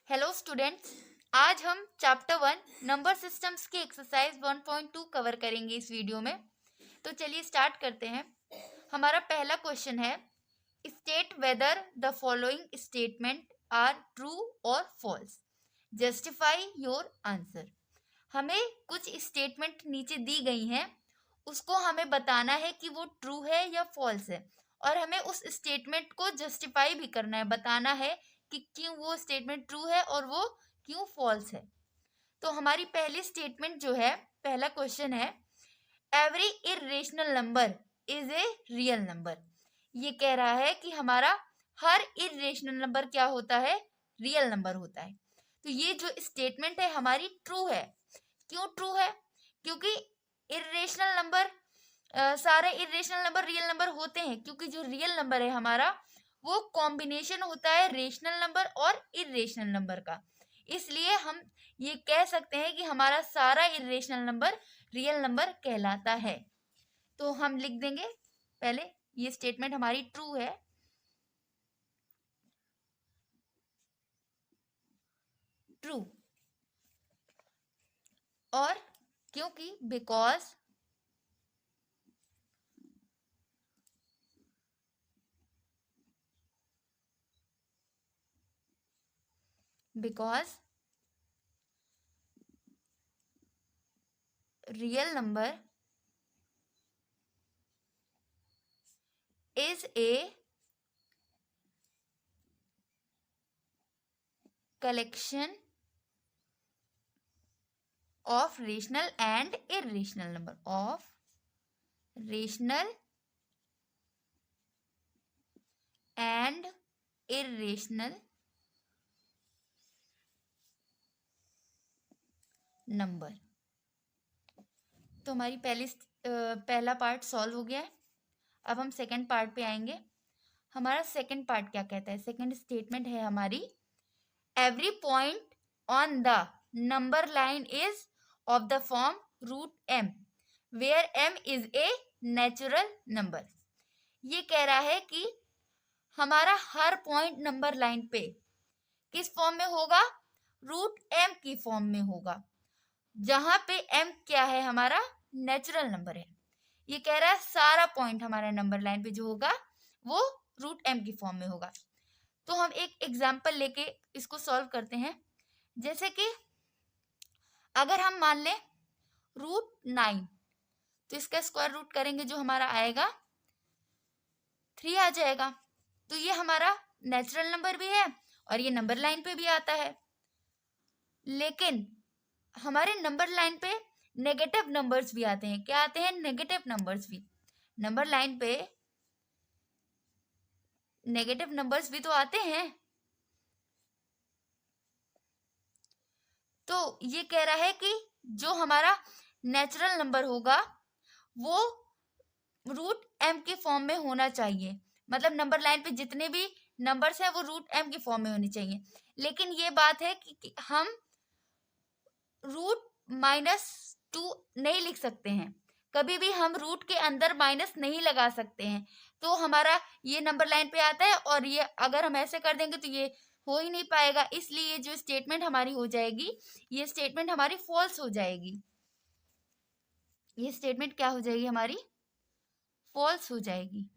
Hello students, आज हम chapter 1 number systems की एक्सरसाइज 1.2 कवर करेंगे इस वीडियो में। तो चलिए स्टार्ट करते हैं। हमारा पहला क्वेश्चन है, state whether the following statement are true और फॉल्स, जस्टिफाई योर आंसर। हमें कुछ स्टेटमेंट नीचे दी गई हैं, उसको हमें बताना है कि वो ट्रू है या फॉल्स है, और हमें उस स्टेटमेंट को जस्टिफाई भी करना है, बताना है कि क्यों वो स्टेटमेंट ट्रू है और वो क्यों फॉल्स है। तो हमारी पहली स्टेटमेंट जो है, पहला क्वेश्चन है, every irrational number is a real number. ये कह रहा है कि हमारा हर इरेशनल नंबर क्या होता है, रियल नंबर होता है। तो ये जो स्टेटमेंट है हमारी ट्रू है। क्यों ट्रू है? क्योंकि इरेशनल नंबर, सारे इरेशनल नंबर रियल नंबर होते हैं, क्योंकि जो रियल नंबर है हमारा वो कॉम्बिनेशन होता है रेशनल नंबर और इरेशनल नंबर का। इसलिए हम ये कह सकते हैं कि हमारा सारा इरेशनल नंबर रियल नंबर कहलाता है। तो हम लिख देंगे पहले, ये स्टेटमेंट हमारी ट्रू है। ट्रू। और क्योंकि because real number is a collection of rational and irrational number, of rational and irrational number. तो हमारी पहला पार्ट सॉल्व हो गया है। अब हम सेकंड पार्ट पे आएंगे। हमारा सेकंड पार्ट क्या कहता है? सेकंड स्टेटमेंट है हमारी, every point on the number line is of the form root M where M is a natural number. ये कह रहा है कि हमारा हर पॉइंट नंबर लाइन पे किस फॉर्म में होगा? रूट एम की फॉर्म में होगा, जहां पे एम क्या है? हमारा नेचुरल नंबर है। ये कह रहा है सारा पॉइंट हमारा नंबर लाइन पे जो होगा वो रूट एम की फॉर्म में होगा। तो हम एक एग्जांपल लेके इसको सॉल्व करते हैं। जैसे कि अगर हम मान लें √9, तो इसका स्क्वायर रूट करेंगे, जो हमारा आएगा 3 आ जाएगा। तो ये हमारा नेचुरल नंबर भी है और ये नंबर लाइन पे भी आता है। लेकिन हमारे नंबर लाइन पे नेगेटिव नंबर्स भी आते हैं। क्या आते हैं? नेगेटिव नंबर्स भी। नंबर लाइन पे नेगेटिव नंबर्स भी तो आते हैं। तो ये कह रहा है कि जो हमारा नेचुरल नंबर होगा वो रूट एम के फॉर्म में होना चाहिए। मतलब नंबर लाइन पे जितने भी नंबर्स हैं वो रूट एम के फॉर्म में होने चाहिए। लेकिन ये बात है कि हम √-2 नहीं लिख सकते हैं। कभी भी हम रूट के अंदर माइनस नहीं लगा सकते हैं। तो हमारा ये नंबर लाइन पे आता है और ये अगर हम ऐसे कर देंगे तो ये हो ही नहीं पाएगा। इसलिए ये जो स्टेटमेंट हमारी हो जाएगी, ये स्टेटमेंट हमारी फॉल्स हो जाएगी। ये स्टेटमेंट क्या हो जाएगी? हमारी फॉल्स हो जाएगी।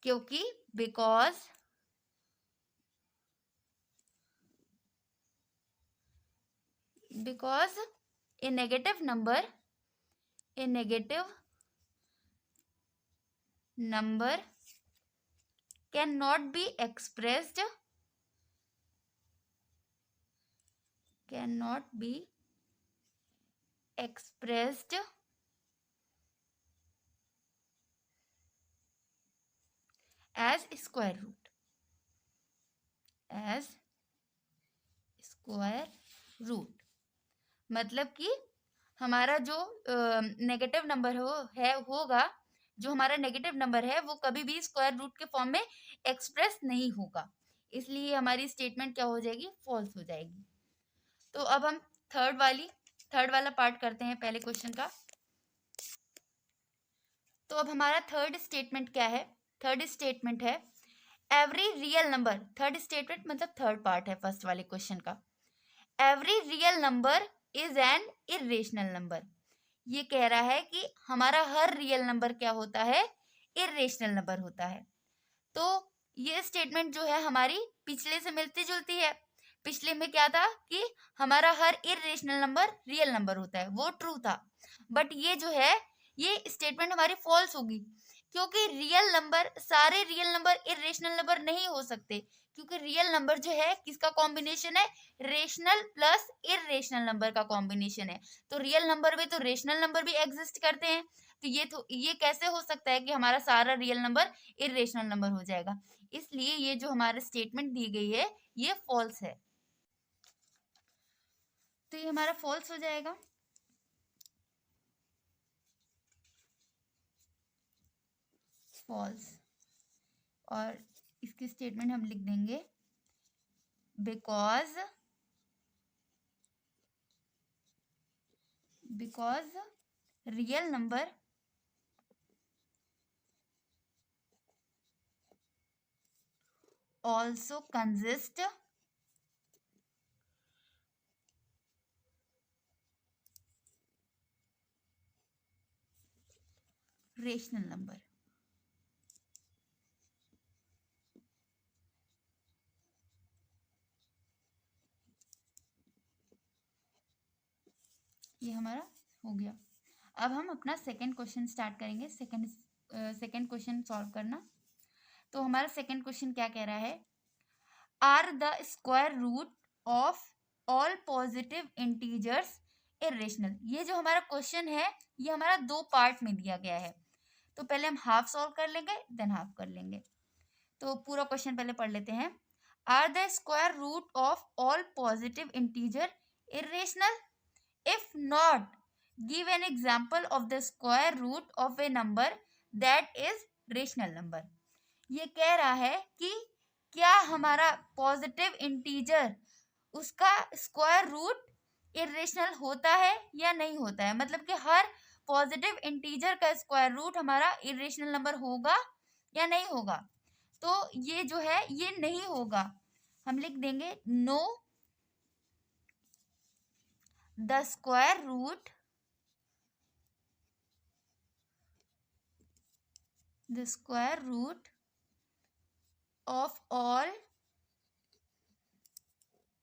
क्योंकि because a negative number cannot be expressed as square root। मतलब कि हमारा जो नेगेटिव नंबर होगा, जो हमारा नेगेटिव नंबर है वो कभी भी स्क्वायर रूट के फॉर्म में एक्सप्रेस नहीं होगा। इसलिए हमारी स्टेटमेंट क्या हो जाएगी? फॉल्स हो जाएगी। तो अब हम थर्ड वाला पार्ट करते हैं पहले क्वेश्चन का। तो अब हमारा थर्ड स्टेटमेंट क्या है? थर्ड स्टेटमेंट है, every real number, third statement मतलब थर्ड पार्ट है फर्स्ट वाले क्वेश्चन का। Every real number is an irrational number. ये कह रहा है कि हमारा हर रियल नंबर क्या होता है, इर्रेशनल नंबर होता है। तो ये स्टेटमेंट जो है हमारी पिछले से मिलती जुलती है। पिछले में क्या था कि हमारा हर इर्रेशनल नंबर रियल नंबर होता है, वो ट्रू था। बट ये जो है ये स्टेटमेंट हमारी फॉल्स होगी, क्योंकि रियल नंबर, सारे रियल नंबर इर्रेशनल नंबर नहीं हो सकते, क्योंकि रियल नंबर जो है किसका कॉम्बिनेशन है, रेशनल प्लस इर्रेशनल नंबर का कॉम्बिनेशन है। तो रियल नंबर में तो रेशनल नंबर भी एग्जिस्ट करते हैं, तो ये कैसे हो सकता है कि हमारा सारा रियल नंबर इर्रेशनल नंबर हो जाएगा। इसलिए ये जो हमारा स्टेटमेंट दी गई है ये फॉल्स है, तो ये हमारा फॉल्स हो जाएगा। फॉल्स। और इसकी स्टेटमेंट हम लिख देंगे because real number also consist rational number। ये हमारा हो गया। अब हम अपना सेकंड क्वेश्चन स्टार्ट करेंगे, सेकंड क्वेश्चन सॉल्व करना। तो हमारा सेकंड क्वेश्चन क्या कह रहा है, are the square root of all positive integers irrational. ये जो हमारा क्वेश्चन है ये हमारा दो पार्ट में दिया गया है, तो पहले हम हाफ सॉल्व कर लेंगे देन हाफ कर लेंगे। तो पूरा क्वेश्चन पहले पढ़ लेते हैं। Are the square root of all positive integer irrational, if not give an example of the square root of a number that is rational number. ये कह रहा है कि क्या हमारा पॉजिटिव इंटीजर उसका स्क्वायर रूट इरेशनल होता है या नहीं होता है, मतलब कि हर पॉजिटिव इंटीजर का स्क्वायर रूट हमारा इरेशनल नंबर होगा या नहीं होगा। तो ये जो है ये नहीं होगा, हम लिख देंगे no the square root of all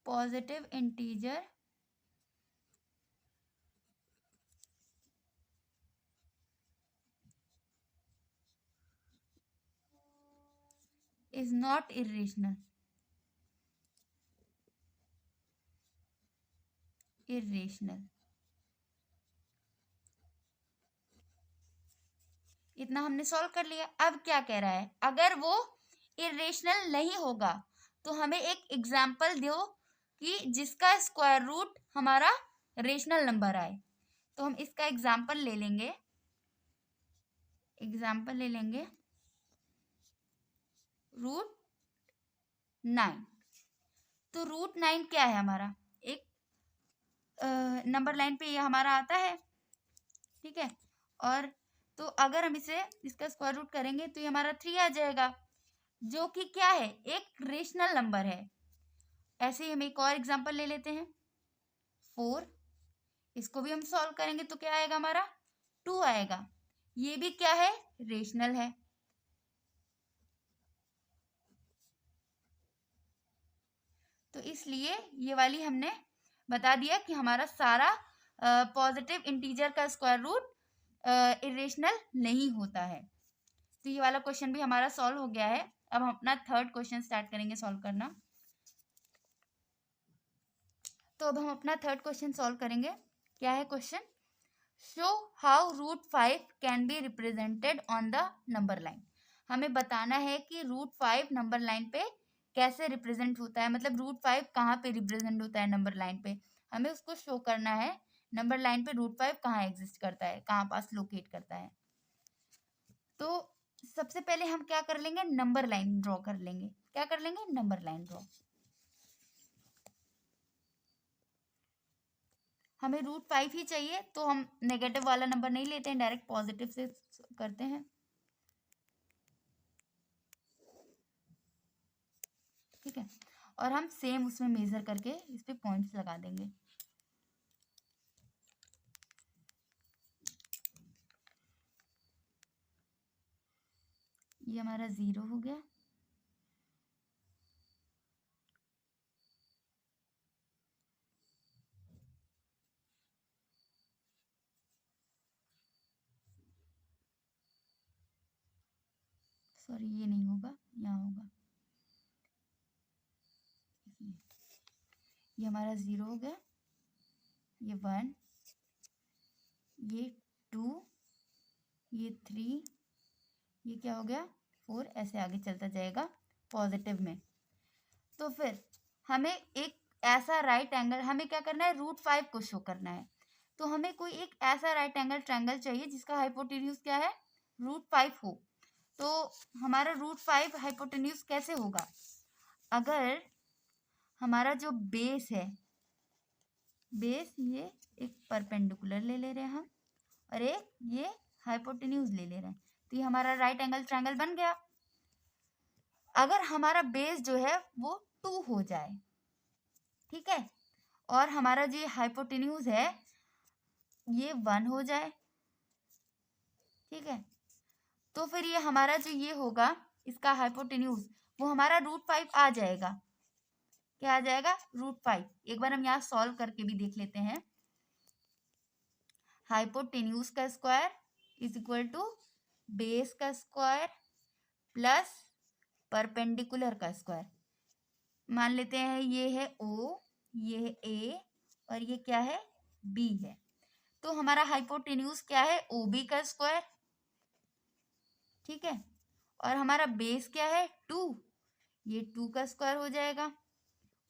positive integer is not irrational। इतना हमने सॉल्व कर लिया। अब क्या कह रहा है, अगर वो इरेशनल नहीं होगा तो हमें एक एग्जाम्पल दो कि जिसका स्क्वायर रूट हमारा रेशनल नंबर आए। तो हम इसका एग्जाम्पल ले लेंगे, रूट 9। तो रूट 9 क्या है हमारा, एक नंबर लाइन पे ये हमारा आता है, ठीक है। और तो अगर हम इसका स्क्वायर रूट करेंगे तो ये हमारा 3 आ जाएगा, जो कि क्या है, एक रेशनल नंबर है। ऐसे ही हम एक और एग्जांपल ले लेते हैं 4। इसको भी हम सॉल्व करेंगे तो क्या आएगा हमारा 2 आएगा। ये भी क्या है, रेशनल है। तो इसलिए ये वाली हमने बता दिया कि हमारा सारा पॉजिटिव इंटीजर का स्क्वायर रूट इरेशनल नहीं होता है। तो ये वाला क्वेश्चन भी हमारा सॉल्व हो गया है। अब हम अपना थर्ड क्वेश्चन स्टार्ट करेंगे सॉल्व करना। तो अब हम अपना थर्ड क्वेश्चन सॉल्व करेंगे। क्या है question, show how root 5 can be represented on the number line. हमें बताना है कि रूट 5 नंबर लाइन पे कैसे रिप्रेजेंट होता है, मतलब रूट 5 कहाँ पे रिप्रेजेंट होता है नंबर लाइन पे, हमें उसको शो करना है। नंबर लाइन पे रूट 5 कहाँ एग्जिस्ट करता है, कहाँ पास लोकेट करता है। तो सबसे पहले हम क्या कर लेंगे, नंबर लाइन ड्रॉ कर लेंगे। क्या कर लेंगे, नंबर लाइन ड्रॉ। हमें रूट 5 ही चाहिए, तो हम नेगेटिव वाला नंबर नहीं लेते हैं, डायरेक्ट पॉजिटिव से करते हैं। ठीक है, और हम सेम उसमें मेजर करके इस पे पॉइंट्स लगा देंगे। ये हमारा 0 हो गया, सॉरी ये नहीं होगा, यहाँ होगा, ये हमारा 0 हो गया, ये 1, ये 2, ये 3, ये क्या हो गया 4, ऐसे आगे चलता जाएगा पॉजिटिव में। तो फिर हमें एक ऐसा राइट एंगल, हमें क्या करना है, √5 को शो करना है। तो हमें कोई एक ऐसा राइट एंगल ट्रायंगल चाहिए जिसका हाइपोटेन्यूज क्या है, √5 हो। तो हमारा √5 हाइपोटेन्यूज कैसे होगा, अगर हमारा जो बेस है, बेस ये एक परपेंडिकुलर ले रहे हैं हम, और एक ये हाइपोटेन्यूज ले रहे हैं, तो ये हमारा राइट एंगल ट्रायंगल बन गया। अगर हमारा बेस जो है वो 2 हो जाए, ठीक है, और हमारा जो हाइपोटेन्यूज है ये 1 हो जाए, ठीक है, तो फिर ये हमारा जो ये होगा इसका हाइपोटेन्यूज वो हमारा √5 आ जाएगा। क्या आ जाएगा, √5। एक बार हम यहाँ सॉल्व करके भी देख लेते हैं। हाइपोटेन्यूज का square is equal to base का स्क्वायर प्लस परपेंडिकुलर का स्क्वायर। मान लेते हैं ये है O, ये है A, और ये क्या है, B है। तो हमारा हाइपोटेन्यूज क्या है, OB का स्क्वायर, ठीक है, और हमारा बेस क्या है 2, ये 2 का स्क्वायर हो जाएगा,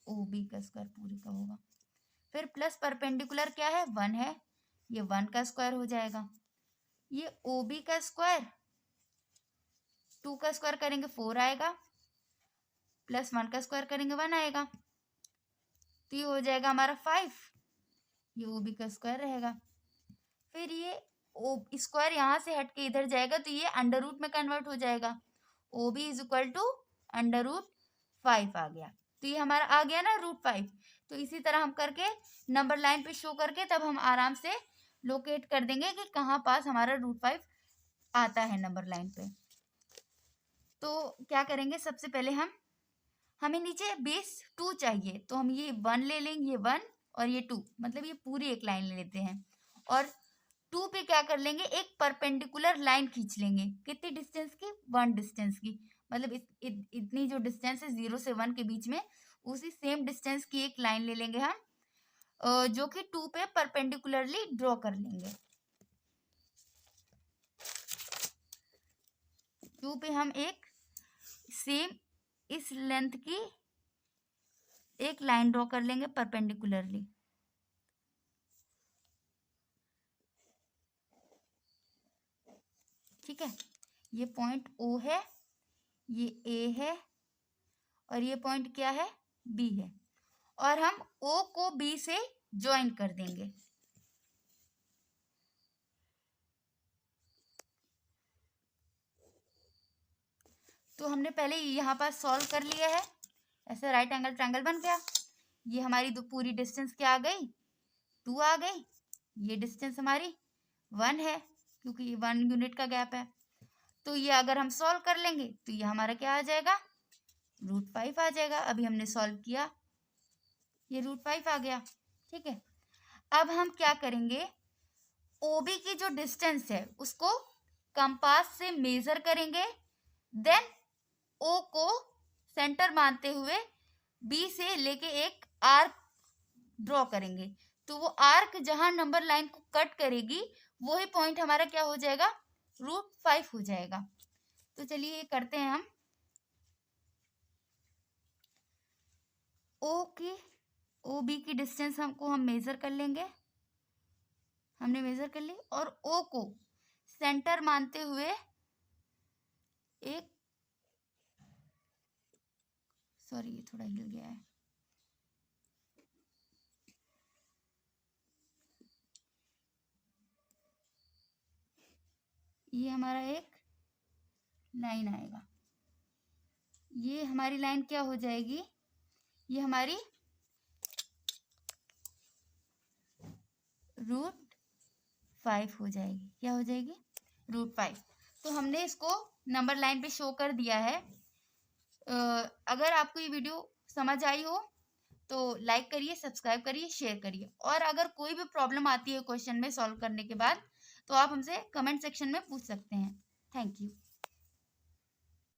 OB का स्क्वायर पूरे का होगा, फिर प्लस परपेंडिकुलर क्या है 1 है, ये 1 का स्क्वायर हो जाएगा, ये OB का स्क्वायर 2 का स्क्वायर करेंगे 4 आएगा, प्लस 1 का स्क्वायर करेंगे 1 आएगा, तो ये हो जाएगा हमारा 5, ये OB का स्क्वायर रहेगा। फिर ये स्क्वायर यहाँ से हट के इधर जाएगा तो ये अंडर रूट में कन्वर्ट हो जाएगा, OB इज इक्वल टू √5 आ गया। तो ये हमारा आ गया ना √5। तो इसी तरह हम करके नंबर लाइन पे शो करके तब हम आराम से लोकेट कर देंगे कि कहाँ पास हमारा √5 आता है नंबर लाइन पे। तो क्या करेंगे, सबसे पहले हमें नीचे बेस 2 चाहिए, तो हम ये 1 ले लेंगे, ये 1 और ये 2, मतलब ये पूरी एक लाइन ले लेते हैं, और 2 पे क्या कर लेंगे, एक परपेंडिकुलर लाइन खींच लेंगे। कितनी डिस्टेंस की, 1 डिस्टेंस की, मतलब इतनी जो डिस्टेंस है 0 से 1 के बीच में, उसी सेम डिस्टेंस की एक लाइन ले लेंगे हम, जो कि 2 पे परपेंडिकुलरली ड्रॉ कर लेंगे। 2 पे हम एक सेम इस लेंथ की एक लाइन ड्रॉ कर लेंगे परपेंडिकुलरली, ठीक है। ये पॉइंट O है, ये A है, और ये पॉइंट क्या है, B है, और हम O को B से ज्वाइन कर देंगे। तो हमने पहले यहाँ पर सॉल्व कर लिया है, ऐसे राइट एंगल ट्रायंगल बन गया। ये हमारी तो पूरी डिस्टेंस क्या आ गई, 2 आ गई, ये डिस्टेंस हमारी 1 है क्योंकि 1 यूनिट का गैप है। तो ये अगर हम सॉल्व कर लेंगे तो ये हमारा क्या आ जाएगा, √5 आ जाएगा। अभी हमने सॉल्व किया, ये √5 आ गया, ठीक है। अब हम क्या करेंगे, OB की जो डिस्टेंस है उसको कंपास से मेजर करेंगे, देन O को सेंटर मानते हुए B से लेके एक आर्क ड्रॉ करेंगे। तो वो आर्क जहां नंबर लाइन को कट करेगी वही पॉइंट हमारा क्या हो जाएगा, √5 हो जाएगा। तो चलिए ये करते हैं हम। OB की डिस्टेंस हम मेजर कर लेंगे, हमने मेजर कर ली, और O को सेंटर मानते हुए एक, सॉरी ये थोड़ा हिल गया है, ये हमारा एक लाइन आएगा, ये हमारी लाइन क्या हो जाएगी, ये हमारी √5 हो जाएगी। क्या हो जाएगी, √5। तो हमने इसको नंबर लाइन पे शो कर दिया है। अगर आपको ये वीडियो समझ आई हो तो लाइक करिए, सब्सक्राइब करिए, शेयर करिए। और अगर कोई भी प्रॉब्लम आती है क्वेश्चन में सॉल्व करने के बाद तो आप हमसे कमेंट सेक्शन में पूछ सकते हैं। Thank you.